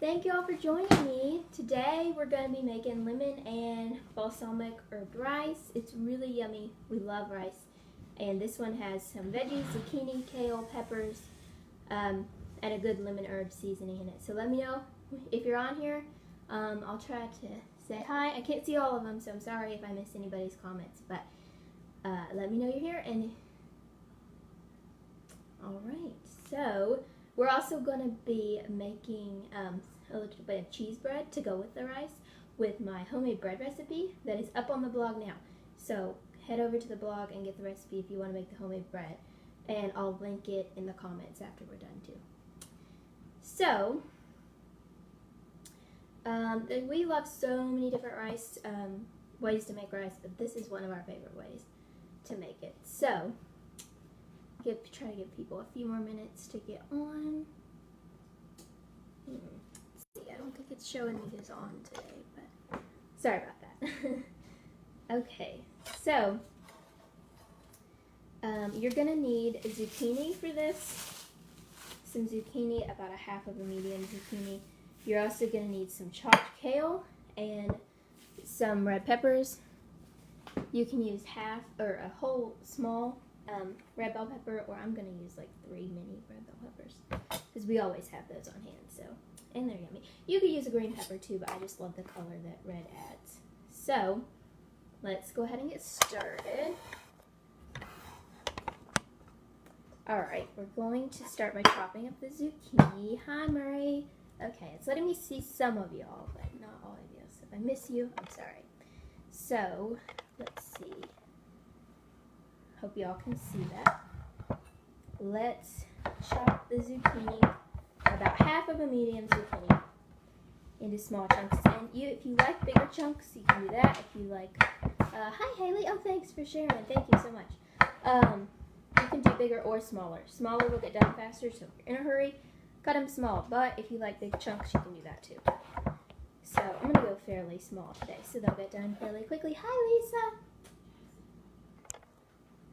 thank you all for joining me. Today we're going to be making lemon and balsamic herb rice. It's really yummy. We love rice. And this one has some veggies, zucchini, kale, peppers, and a good lemon herb seasoning in it. So let me know if you're on here. I'll try to say hi. I can't see all of them, so I'm sorry if I missed anybody's comments. But let me know you're here. And all right, so we're also going to be making a little bit of cheese bread to go with the rice with my homemade bread recipe that is up on the blog now. So head over to the blog and get the recipe if you want to make the homemade bread, and I'll link it in the comments after we're done too. So we love so many different rice ways to make rice, but this is one of our favorite ways to make it. So try to give people a few more minutes to get on. Let's see, I don't think it's showing me who's on today, but sorry about that. Okay, so you're gonna need a zucchini for this. Some zucchini, about a half of a medium zucchini. You're also gonna need some chopped kale and some red peppers. You can use half or a whole small red bell pepper, or I'm going to use like 3 mini red bell peppers because we always have those on hand, so, and they're yummy. You could use a green pepper too, but I just love the color that red adds. So let's go ahead and get started. Alright, we're going to start by chopping up the zucchini. Hi Murray. Okay, it's letting me see some of y'all, but not all of you, so if I miss you, I'm sorry. So let's see. Hope y'all can see that. Let's chop the zucchini, about half of a medium zucchini, into small chunks. And if you like bigger chunks, you can do that. If you like, hi Haley, oh thanks for sharing, thank you so much. You can do bigger or smaller. Smaller will get done faster, so if you're in a hurry, cut them small. But if you like big chunks, you can do that too. So I'm gonna go fairly small today, so they'll get done fairly quickly. Hi Lisa.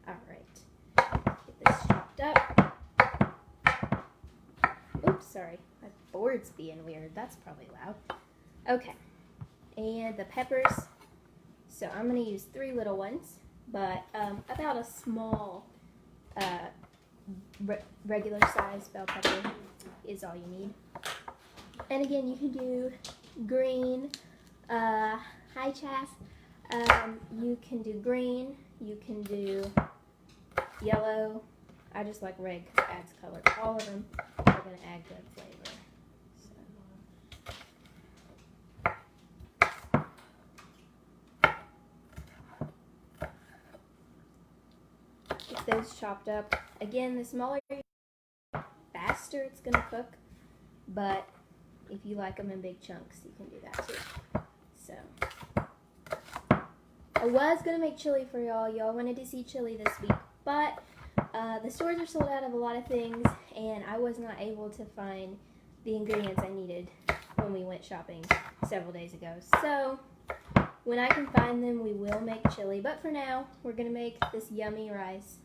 Alright, get this chopped up. Oops, sorry, my board's being weird. That's probably loud. Okay, and the peppers. So I'm going to use 3 little ones, but about a small regular size bell pepper is all you need. And again, you can do green, hi Chas, you can do green, you can do yellow. I just like red because it adds color. All of them are going to add good flavor. So get those chopped up. Again, the smaller, faster it's going to cook, but if you like them in big chunks, you can do that too. So I was going to make chili for y'all. Y'all wanted to see chili this week, but the stores are sold out of a lot of things, and I was not able to find the ingredients I needed when we went shopping several days ago. So when I can find them, we will make chili. But for now, we're going to make this yummy rice.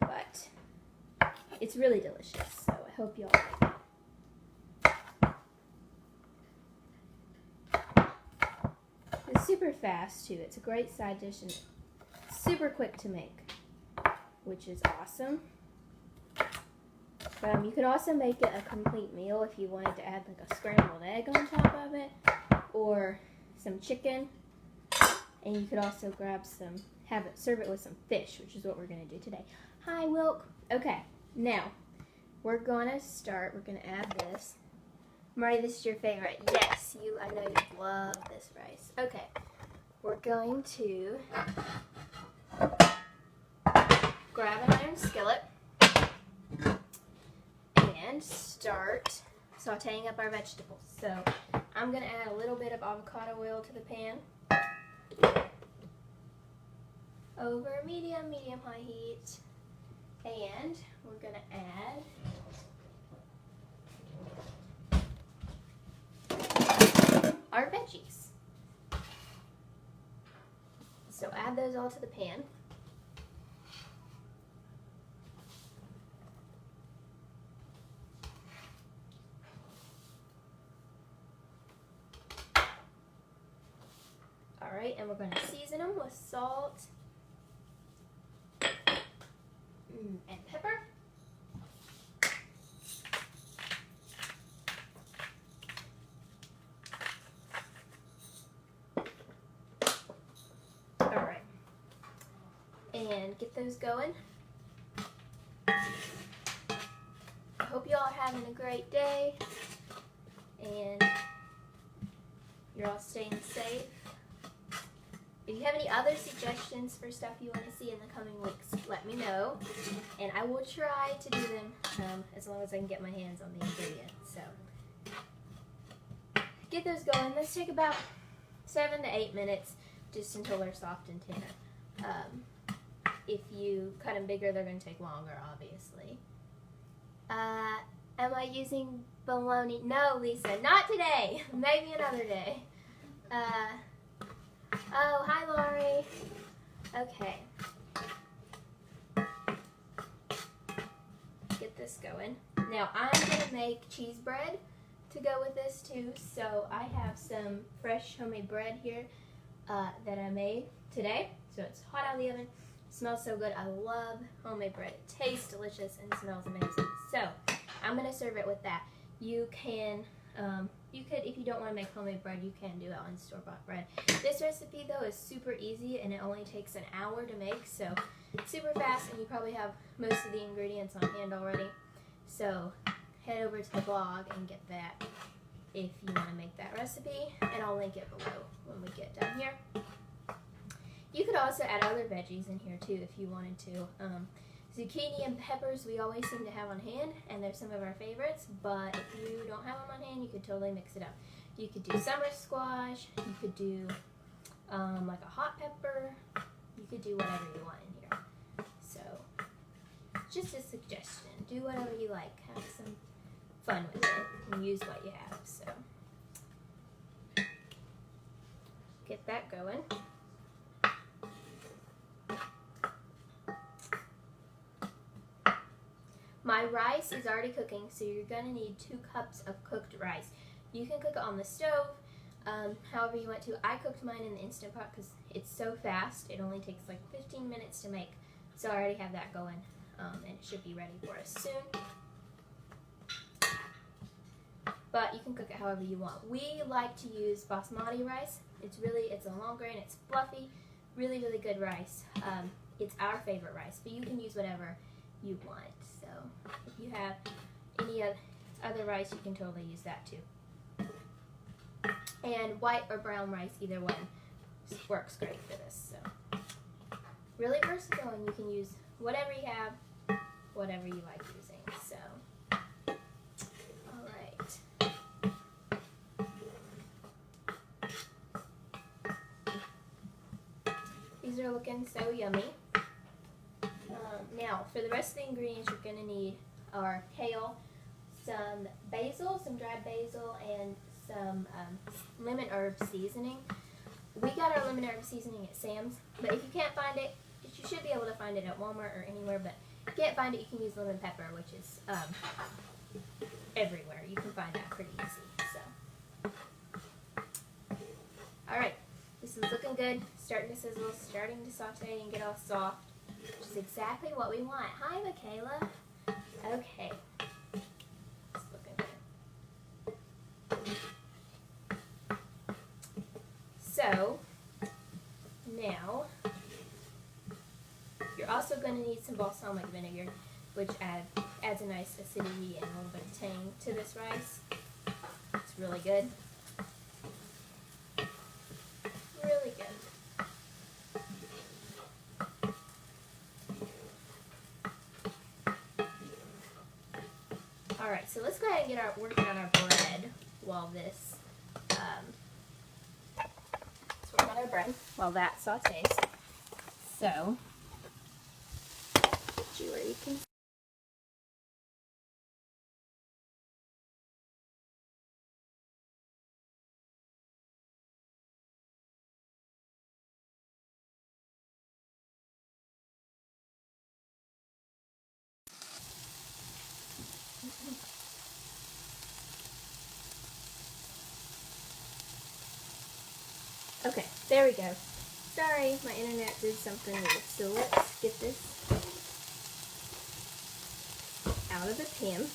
But it's really delicious, so I hope y'all like it. It's super fast, too. It's a great side dish and super quick to make, which is awesome. You could also make it a complete meal if you wanted to add like a scrambled egg on top of it, or some chicken. And you could also grab some, serve it with some fish, which is what we're going to do today. Hi, Wilk. Okay, now we're going to start. We're going to add this. Murray, this is your favorite. Yes, I know you love this rice. Okay, we're going to grab an iron skillet and start sauteing up our vegetables. So I'm going to add a little bit of avocado oil to the pan over medium-high heat, and we're going to add our veggies. So add those all to the pan. and we're going to season them with salt and pepper. All right, and get those going. I hope you all are having a great day and you're all staying safe. If you have any other suggestions for stuff you want to see in the coming weeks, let me know, and I will try to do them as long as I can get my hands on the ingredients. So get those going. Those take about 7 to 8 minutes, just until they're soft and tender. If you cut them bigger, they're going to take longer, obviously. Am I using bologna? No, Lisa, not today. Maybe another day. Oh, hi, Laurie. Okay. Get this going. Now, I'm going to make cheese bread to go with this, too. So, I have some fresh homemade bread here that I made today. So, it's hot out of the oven. Smells so good. I love homemade bread. It tastes delicious and smells amazing. So, I'm going to serve it with that. You can, if you don't want to make homemade bread, you can do it on store-bought bread. This recipe, though, is super easy, and it only takes an hour to make, so super fast, and you probably have most of the ingredients on hand already. So, head over to the blog and get that if you want to make that recipe, and I'll link it below when we get done here. You could also add other veggies in here, too, if you wanted to. Zucchini and peppers we always seem to have on hand, and they're some of our favorites, but if you don't have them on hand, you could totally mix it up. You could do summer squash, you could do like a hot pepper, you could do whatever you want in here. So, just a suggestion. Do whatever you like. Have some fun with it and use what you have. So, get that going. My rice is already cooking, so you're going to need 2 cups of cooked rice. You can cook it on the stove, however you want to. I cooked mine in the Instant Pot because it's so fast. It only takes like 15 minutes to make, so I already have that going, and it should be ready for us soon. But you can cook it however you want. We like to use basmati rice. It's a long grain, it's fluffy, really, really good rice. It's our favorite rice, but you can use whatever you want. So if you have any other rice, you can totally use that too. And white or brown rice, either one works great for this. So really versatile, and you can use whatever you have, whatever you like using. So all right. These are looking so yummy. Now, for the rest of the ingredients you're going to need are kale, some basil, some dried basil, and some lemon herb seasoning. We got our lemon herb seasoning at Sam's, but if you can't find it, you should be able to find it at Walmart or anywhere, but if you can't find it, you can use lemon pepper, which is everywhere. You can find that pretty easy. So, alright, this is looking good, starting to sizzle, starting to saute and get all soft. Which is exactly what we want. Hi, Michaela. Okay. It's looking good. So, now, you're also going to need some balsamic vinegar, which adds a nice acidity and a little bit of tang to this rice. It's really good. Really good. Alright, so let's go ahead and get working on our bread while let's work on our bread while that sautés. So, where you can Okay, there we go. Sorry, my internet did something weird. So let's get this out of the pan.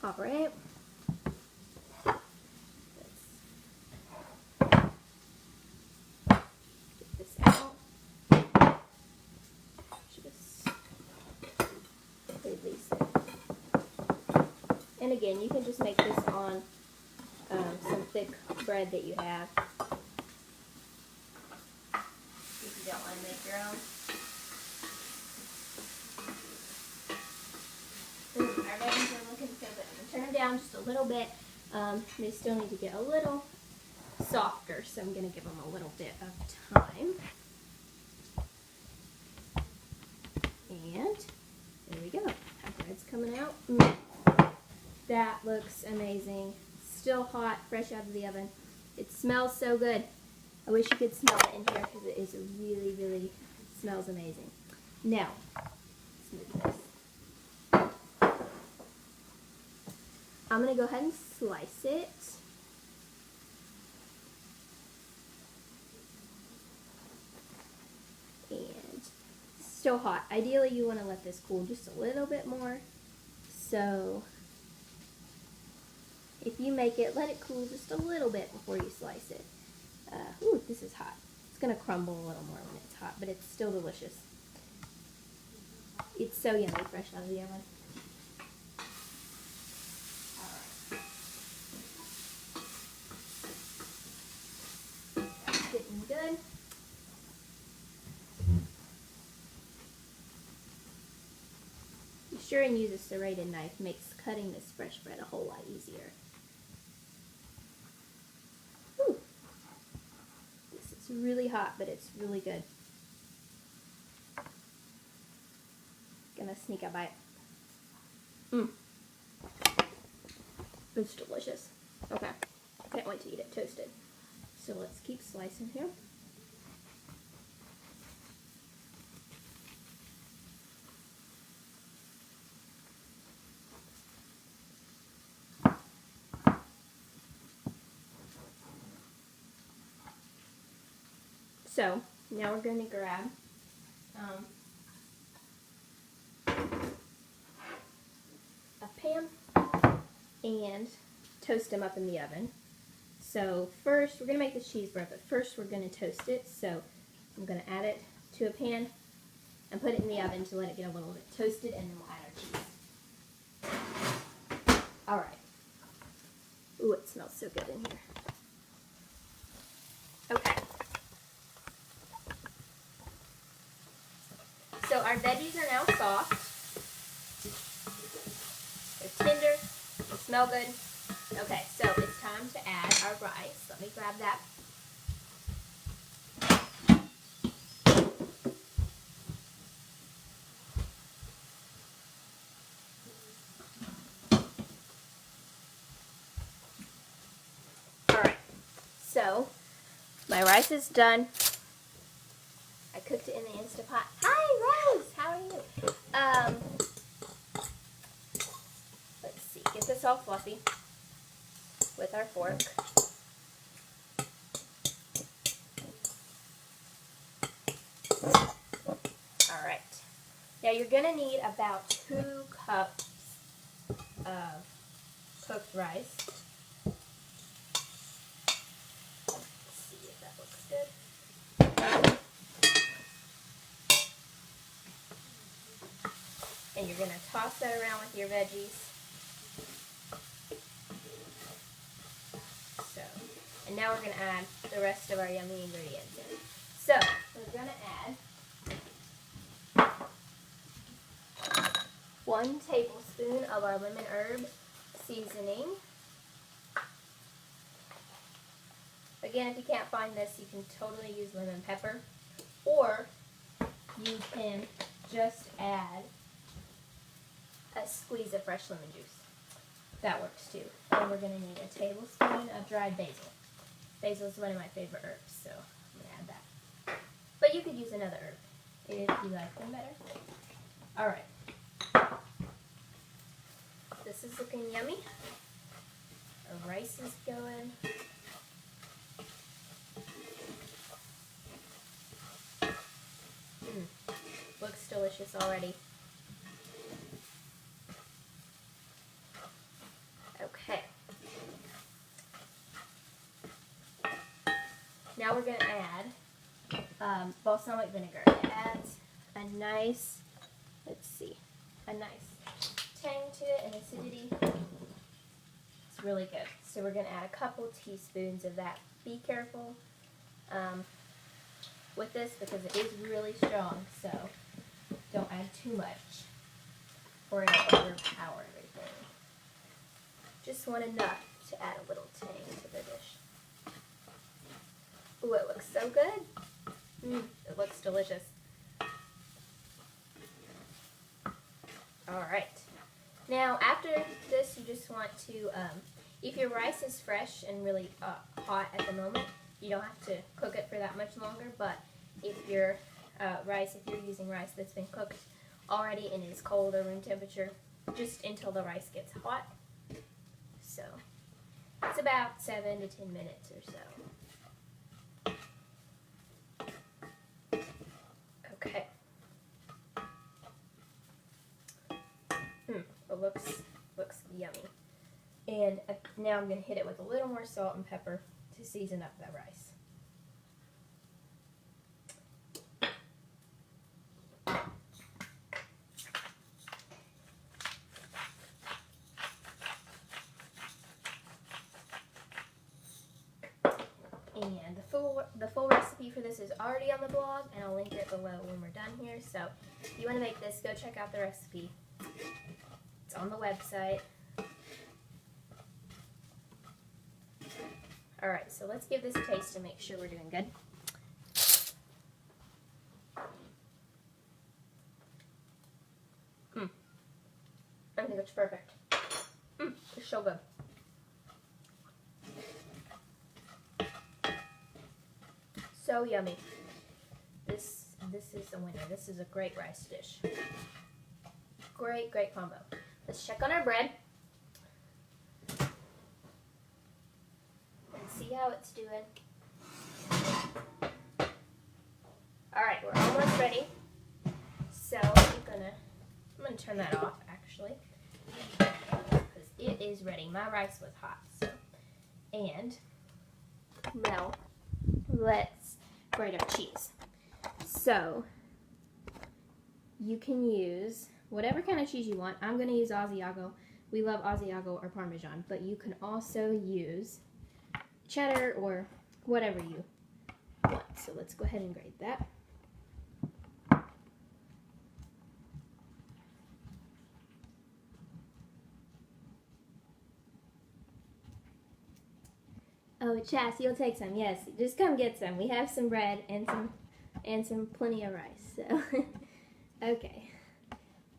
All right. Let's get this out. Just release it. And again, you can just make this on some thick bread that you have. If you don't want to make your own. Our veggies are looking so good. I'm going to turn them down just a little bit. They still need to get a little softer, so I'm going to give them a little bit of time. And there we go. Our bread's coming out. That looks amazing. Still hot, fresh out of the oven. It smells so good. I wish you could smell it in here because it is really, really smells amazing. Now, let's move this. I'm going to go ahead and slice it. And it's still hot. Ideally, you want to let this cool just a little bit more. So, if you make it, let it cool just a little bit before you slice it. Ooh, this is hot. It's going to crumble a little more when it's hot, but it's still delicious. It's so yummy fresh out of the oven. Getting good. Be sure and use a serrated knife. Makes cutting this fresh bread a whole lot easier. Whew. This is really hot, but it's really good. Gonna sneak a bite. It's delicious. Okay, can't wait to eat it toasted. So let's keep slicing here. So now we're going to grab a pan and toast them up in the oven. So first, we're going to make this cheese bread, but first we're going to toast it. So I'm going to add it to a pan and put it in the oven to let it get a little bit toasted, and then we'll add our cheese. All right. Ooh, it smells so good in here. Okay. So our veggies are now soft. They're tender. They smell good. Okay, so it's time to add our rice. Let me grab that. Alright, so my rice is done. I cooked it in the Instapot. Hi, Rose! How are you? Let's see, get this all fluffy with our fork. Alright. Now you're going to need about 2 cups of cooked rice. Let's see if that looks good. And you're going to toss that around with your veggies. So, and now we're going to add the rest of our yummy ingredients in. So, we're going to add 1 tablespoon of our lemon herb seasoning. Again, if you can't find this, you can totally use lemon pepper, or you can just add a squeeze of fresh lemon juice. That works too. And we're going to need a tablespoon of dried basil. Basil is one of my favorite herbs, so I'm going to add that. But you could use another herb if you like them better. Alright. This is looking yummy. Our rice is going. Looks delicious already. Okay. Now we're going to add balsamic vinegar. It adds a nice, a nice tang to it and acidity. It's really good. So we're going to add a couple teaspoons of that. Be careful with this because it is really strong, so don't add too much or it'll overpower everything. Just want enough to add a little tang to the dish. Ooh, it looks so good. It looks delicious. Alright. Now, after this, you just want to, if your rice is fresh and really hot at the moment, you don't have to cook it for that much longer, but if your if you're using rice that's been cooked already and is cold or room temperature, just until the rice gets hot. So, it's about 7 to 10 minutes or so. Okay. It looks yummy. And now I'm going to hit it with a little more salt and pepper to season up that rice. And the full recipe for this is already on the blog, and I'll link it below when we're done here. So if you want to make this, go check out the recipe. It's on the website. Alright, so let's give this a taste to make sure we're doing good. I think it's perfect. It's so good. So yummy. This is a winner. This is a great rice dish. Great combo. Let's check on our bread and see how it's doing. Alright, we're almost ready. So I'm gonna turn that off actually, because it is ready. My rice was hot. So, and now let's grate our cheese. So you can use whatever kind of cheese you want. I'm going to use Asiago. We love Asiago or Parmesan, but you can also use cheddar or whatever you want. So let's go ahead and grate that. Oh, Chas, you'll take some. Yes, just come get some. We have some bread and some plenty of rice. So, okay.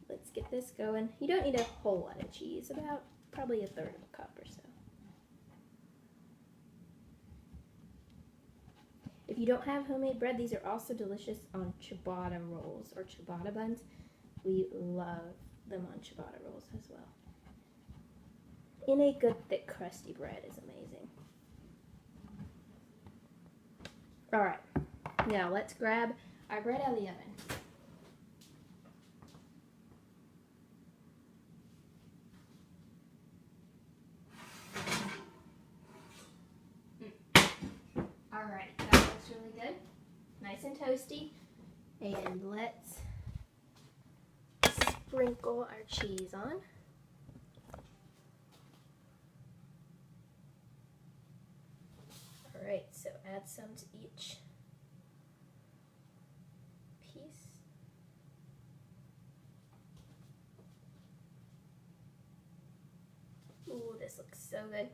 Let's get this going. You don't need a whole lot of cheese, about probably a third of a cup or so. If you don't have homemade bread, these are also delicious on ciabatta rolls or ciabatta buns. We love them on ciabatta rolls as well. And a good thick crusty bread is amazing. Alright, now let's grab our bread out of the oven. Alright, that looks really good. Nice and toasty. And let's sprinkle our cheese on. Alright, so add some to each piece. Ooh, this looks so good.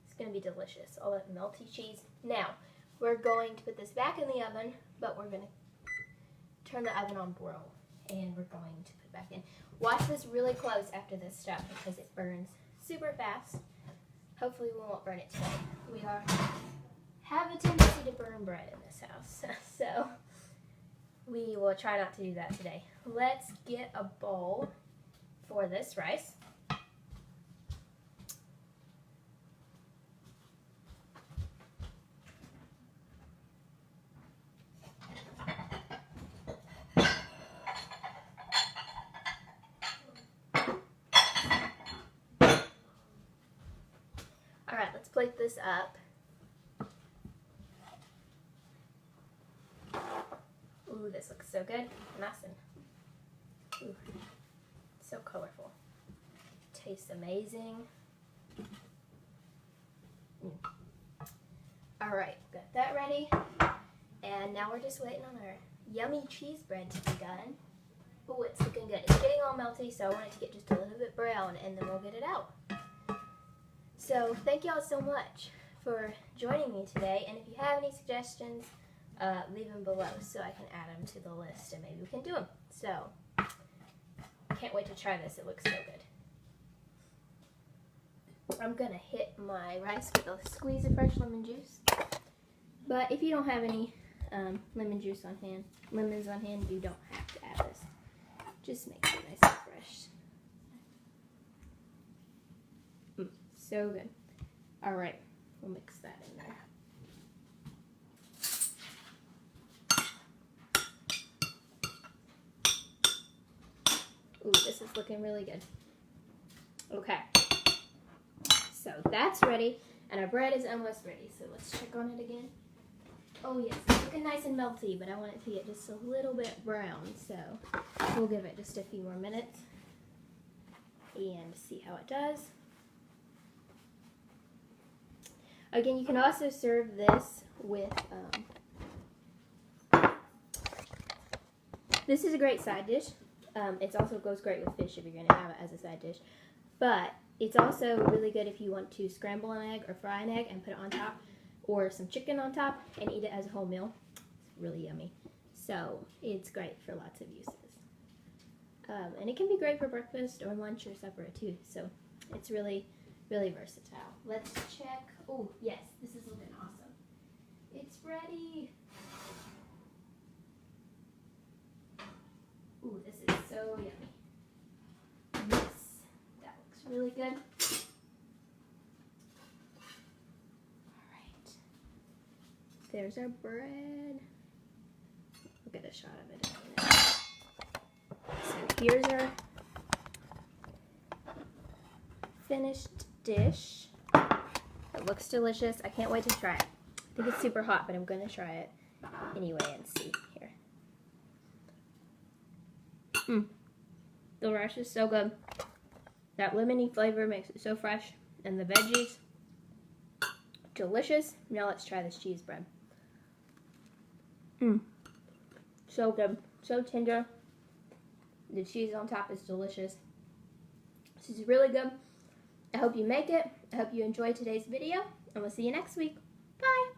It's going to be delicious. All that melty cheese. Now, we're going to put this back in the oven, but we're going to turn the oven on broil. And we're going to put it back in. Watch this really close after this stuff because it burns super fast. Hopefully we won't burn it today. We have a tendency to burn bread in this house. So we will try not to do that today. Let's get a bowl for this rice. All right, let's plate this up. Ooh, this looks so good. Nice and so colorful. Tastes amazing. All right, got that ready. And now we're just waiting on our yummy cheese bread to be done. Oh, it's looking good. It's getting all melty, so I want it to get just a little bit brown, and then we'll get it out. So thank y'all so much for joining me today. And if you have any suggestions, leave them below so I can add them to the list, and maybe we can do them. So can't wait to try this. It looks so good. I'm gonna hit my rice with a squeeze of fresh lemon juice. But if you don't have any lemons on hand, you don't have to add this. Just makes it nice and fresh. So good. All right, we'll mix that in there. Ooh, this is looking really good. Okay, so that's ready, and our bread is almost ready. So let's check on it again. Oh yes, it's looking nice and melty, but I want it to get just a little bit brown. So we'll give it just a few more minutes and see how it does. Again, you can also serve this with, this is a great side dish. It also goes great with fish if you're going to have it as a side dish. But it's also really good if you want to scramble an egg or fry an egg and put it on top, or some chicken on top and eat it as a whole meal. It's really yummy. So it's great for lots of uses. And it can be great for breakfast or lunch or supper too. So it's really, really versatile. Let's check. Oh yes, this is looking awesome. It's ready. Ooh, this is so yummy. Yes, that looks really good. All right, there's our bread. We'll get a shot of it in a minute. So here's our finished dish. It looks delicious. I can't wait to try it. I think it's super hot, but I'm going to try it anyway and see. Here. The rice is so good. That lemony flavor makes it so fresh. And the veggies, delicious. Now let's try this cheese bread. So good. So tender. The cheese on top is delicious. This is really good. I hope you make it. I hope you enjoyed today's video. And we'll see you next week. Bye.